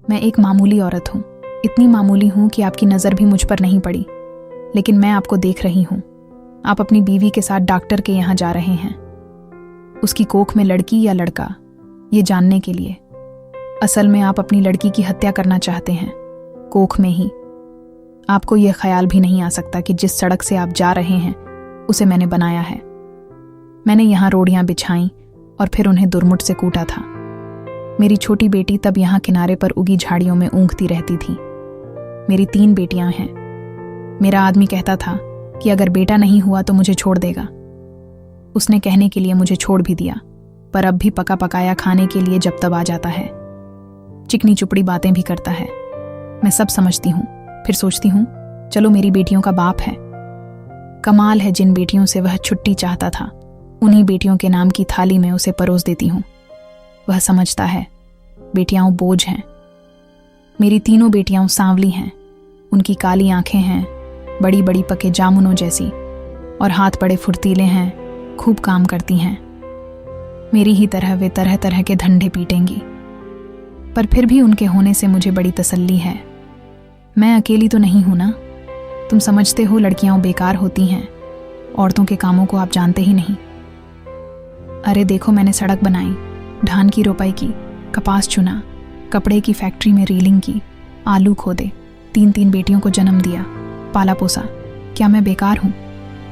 मैं एक मामूली औरत हूँ, इतनी मामूली हूँ कि आपकी नज़र भी मुझ पर नहीं पड़ी, लेकिन मैं आपको देख रही हूँ। आप अपनी बीवी के साथ डॉक्टर के यहाँ जा रहे हैं, उसकी कोख में लड़की या लड़का, ये जानने के लिए। असल में आप अपनी लड़की की हत्या करना चाहते हैं, कोख में ही। आपको यह ख्याल भी नहीं आ सकता कि जिस सड़क से आप जा रहे हैं उसे मैंने बनाया है। मैंने यहाँ रोड़ियाँ बिछाईं और फिर उन्हें दुर्मुट से कूटा था। मेरी छोटी बेटी तब यहाँ किनारे पर उगी झाड़ियों में ऊँघती रहती थी। मेरी 3 बेटियां हैं। मेरा आदमी कहता था कि अगर बेटा नहीं हुआ तो मुझे छोड़ देगा। उसने कहने के लिए मुझे छोड़ भी दिया, पर अब भी पका पकाया खाने के लिए जब तब आ जाता है। चिकनी चुपड़ी बातें भी करता है। मैं सब समझती हूँ, फिर सोचती हूँ चलो मेरी बेटियों का बाप है। कमाल है, जिन बेटियों से वह छुट्टी चाहता था उन्हीं बेटियों के नाम की थाली में उसे परोस देती हूँ। वह समझता है बेटियां बोझ हैं। मेरी 3 बेटियां सांवली हैं। उनकी काली आंखें हैं, बड़ी बड़ी पके जामुनों जैसी, और हाथ बड़े फुर्तीले हैं, खूब काम करती हैं। मेरी ही तरह वे तरह तरह के धंधे पीटेंगी, पर फिर भी उनके होने से मुझे बड़ी तसल्ली है। मैं अकेली तो नहीं हूं ना। तुम समझते हो लड़कियां बेकार होती हैं, औरतों के कामों को आप जानते ही नहीं। अरे देखो, मैंने सड़क बनाई, धान की रोपाई की, कपास चुना, कपड़े की फैक्ट्री में रीलिंग की, आलू खोदे, 3 बेटियों को जन्म दिया, पाला पोसा। क्या मैं बेकार हूँ?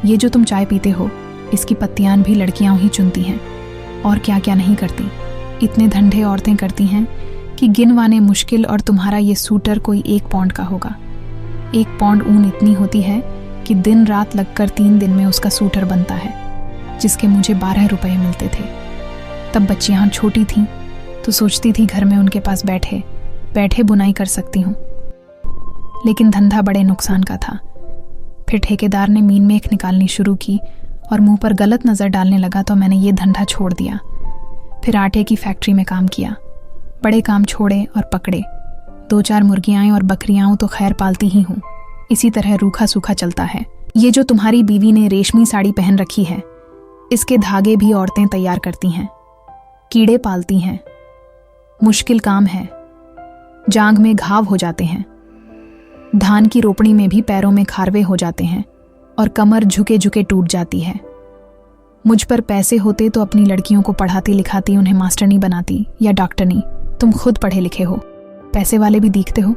ये जो तुम चाय पीते हो, इसकी पत्तियां भी लड़कियां ही चुनती हैं, और क्या क्या नहीं करती। इतने धंधे औरतें करती हैं कि गिनवाने मुश्किल, और तुम्हारा ये सूटर कोई 1 पौंड का होगा। 1 पौंड ऊन इतनी होती है कि दिन रात लगकर 3 दिन में उसका सूटर बनता है, जिसके मुझे 12 रुपये मिलते थे। तब बच्चियां छोटी थीं तो सोचती थी घर में उनके पास बैठे बैठे बुनाई कर सकती हूँ, लेकिन धंधा बड़े नुकसान का था। फिर ठेकेदार ने मीन मेख निकालनी शुरू की और मुंह पर गलत नज़र डालने लगा, तो मैंने ये धंधा छोड़ दिया। फिर आटे की फैक्ट्री में काम किया, बड़े काम छोड़े और पकड़े। 2-4 मुर्गियाँ और बकरियाँ तो खैर पालती ही हूँ। इसी तरह रूखा सूखा चलता है। ये जो तुम्हारी बीवी ने रेशमी साड़ी पहन रखी है, इसके धागे भी औरतें तैयार करती हैं, कीड़े पालती हैं। मुश्किल काम है, जांघ में घाव हो जाते हैं, धान की रोपणी में भी पैरों में खारवे हो जाते हैं, और कमर झुके झुके टूट जाती है। मुझ पर पैसे होते तो अपनी लड़कियों को पढ़ाती लिखाती, उन्हें मास्टरनी बनाती या डॉक्टरनी। तुम खुद पढ़े लिखे हो, पैसे वाले भी दिखते हो।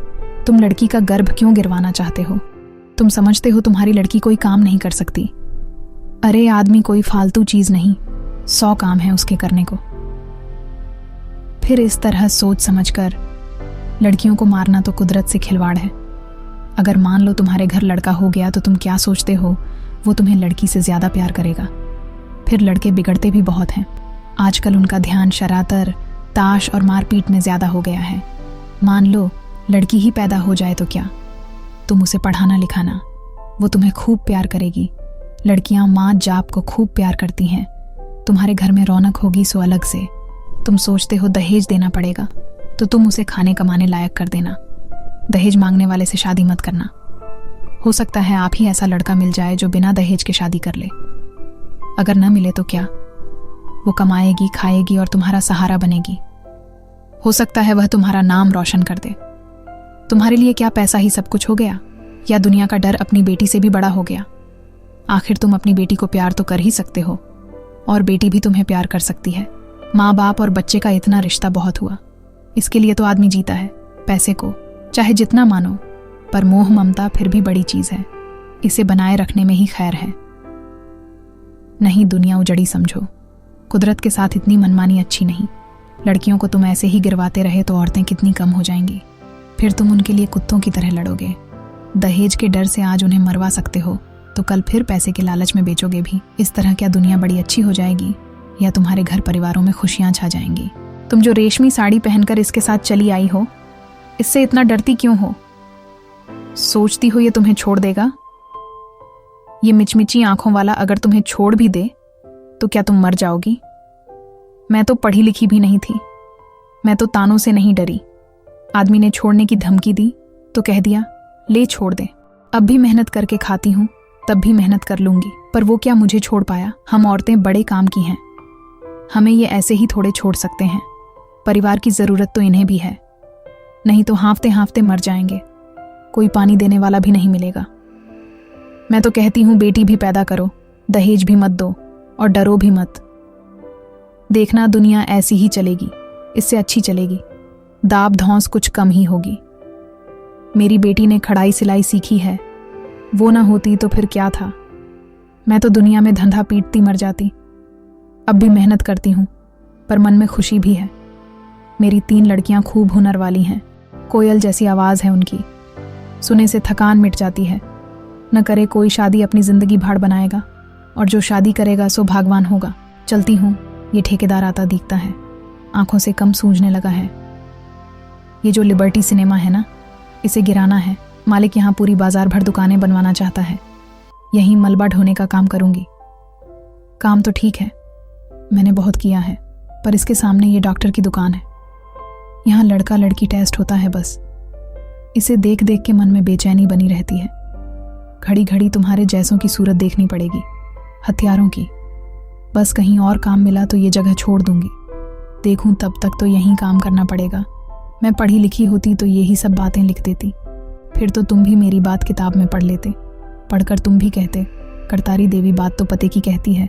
तुम लड़की का गर्भ क्यों गिरवाना चाहते हो? तुम समझते हो तुम्हारी लड़की कोई काम नहीं कर सकती। अरे आदमी कोई फालतू चीज नहीं, 100 काम है उसके करने को। फिर इस तरह सोच समझकर लड़कियों को मारना तो कुदरत से खिलवाड़ है। अगर मान लो तुम्हारे घर लड़का हो गया तो तुम क्या सोचते हो वो तुम्हें लड़की से ज्यादा प्यार करेगा। फिर लड़के बिगड़ते भी बहुत हैं। आजकल उनका ध्यान शरातर, ताश और मारपीट में ज्यादा हो गया है। मान लो लड़की ही पैदा हो जाए तो क्या, तुम उसे पढ़ाना लिखाना, वो तुम्हें खूब प्यार करेगी। लड़कियां माँ जाप को खूब प्यार करती हैं। तुम्हारे घर में रौनक होगी सो अलग से। तुम सोचते हो दहेज देना पड़ेगा, तो तुम उसे खाने कमाने लायक कर देना। दहेज मांगने वाले से शादी मत करना। हो सकता है आप ही ऐसा लड़का मिल जाए जो बिना दहेज के शादी कर ले। अगर न मिले तो क्या, वो कमाएगी, खाएगी और तुम्हारा सहारा बनेगी। हो सकता है वह तुम्हारा नाम रोशन कर दे। तुम्हारे लिए क्या पैसा ही सब कुछ हो गया, या दुनिया का डर अपनी बेटी से भी बड़ा हो गया? आखिर तुम अपनी बेटी को प्यार तो कर ही सकते हो, और बेटी भी तुम्हें प्यार कर सकती है। माँ बाप और बच्चे का इतना रिश्ता बहुत हुआ। इसके लिए तो आदमी जीता है, पैसे को चाहे जितना मानो, पर मोह ममता फिर भी बड़ी चीज है। इसे बनाए रखने में ही खैर है। नहीं, दुनिया उजड़ी समझो। कुदरत के साथ इतनी मनमानी अच्छी नहीं। लड़कियों को तुम ऐसे ही गिरवाते रहे तो औरतें कितनी कम हो जाएंगी। फिर तुम उनके लिए कुत्तों की तरह लड़ोगे। दहेज के डर से आज उन्हें मरवा सकते हो, तो कल फिर पैसे के लालच में बेचोगे भी। इस तरह क्या दुनिया बड़ी अच्छी हो जाएगी, या तुम्हारे घर परिवारों में खुशियां छा जाएंगी? तुम जो रेशमी साड़ी पहनकर इसके साथ चली आई हो, इससे इतना डरती क्यों हो? सोचती हो ये तुम्हें छोड़ देगा? ये मिचमिची आंखों वाला अगर तुम्हें छोड़ भी दे तो क्या तुम मर जाओगी? मैं तो पढ़ी लिखी भी नहीं थी। मैं तो तानों से नहीं डरी। आदमी ने छोड़ने की धमकी दी तो कह दिया ले छोड़ दे। अब भी मेहनत करके खाती हूँ, तब भी मेहनत कर लूंगी, पर वो क्या मुझे छोड़ पाया? हम औरतें बड़े काम की हैं, हमें ये ऐसे ही थोड़े छोड़ सकते हैं। परिवार की जरूरत तो इन्हें भी है। नहीं तो हाँफते हाँफते मर जाएंगे, कोई पानी देने वाला भी नहीं मिलेगा। मैं तो कहती हूँ बेटी भी पैदा करो, दहेज भी मत दो और डरो भी मत। देखना दुनिया ऐसी ही चलेगी, इससे अच्छी चलेगी, दाब धौंस कुछ कम ही होगी। मेरी बेटी ने कढ़ाई सिलाई सीखी है, वो ना होती तो फिर क्या था। मैं तो दुनिया में धंधा पीटती मर जाती। अब भी मेहनत करती हूँ, पर मन में खुशी भी है। मेरी 3 लड़कियां खूब हुनर वाली हैं, कोयल जैसी आवाज़ है उनकी, सुने से थकान मिट जाती है। न करे कोई शादी अपनी ज़िंदगी भाड़ बनाएगा, और जो शादी करेगा सो भागवान होगा। चलती हूँ, ये ठेकेदार आता दिखता है, आंखों से कम सूझने लगा है। ये जो लिबर्टी सिनेमा है ना, इसे गिराना है। मालिक यहाँ पूरी बाजार भर दुकानें बनवाना चाहता है। यहीं मलबा ढोने का काम करूँगी। काम तो ठीक है, मैंने बहुत किया है, पर इसके सामने ये डॉक्टर की दुकान है। यहाँ लड़का लड़की टेस्ट होता है बस। इसे देख देख के मन में बेचैनी बनी रहती है। घड़ी घड़ी तुम्हारे जैसों की सूरत देखनी पड़ेगी, हथियारों की। बस कहीं और काम मिला तो ये जगह छोड़ दूंगी। देखूं तब तक तो यहीं काम करना पड़ेगा। मैं पढ़ी लिखी होती तो यही सब बातें लिख देती, फिर तो तुम भी मेरी बात किताब में पढ़ लेते। पढ़कर तुम भी कहते, करतारी देवी बात तो पते की कहती है।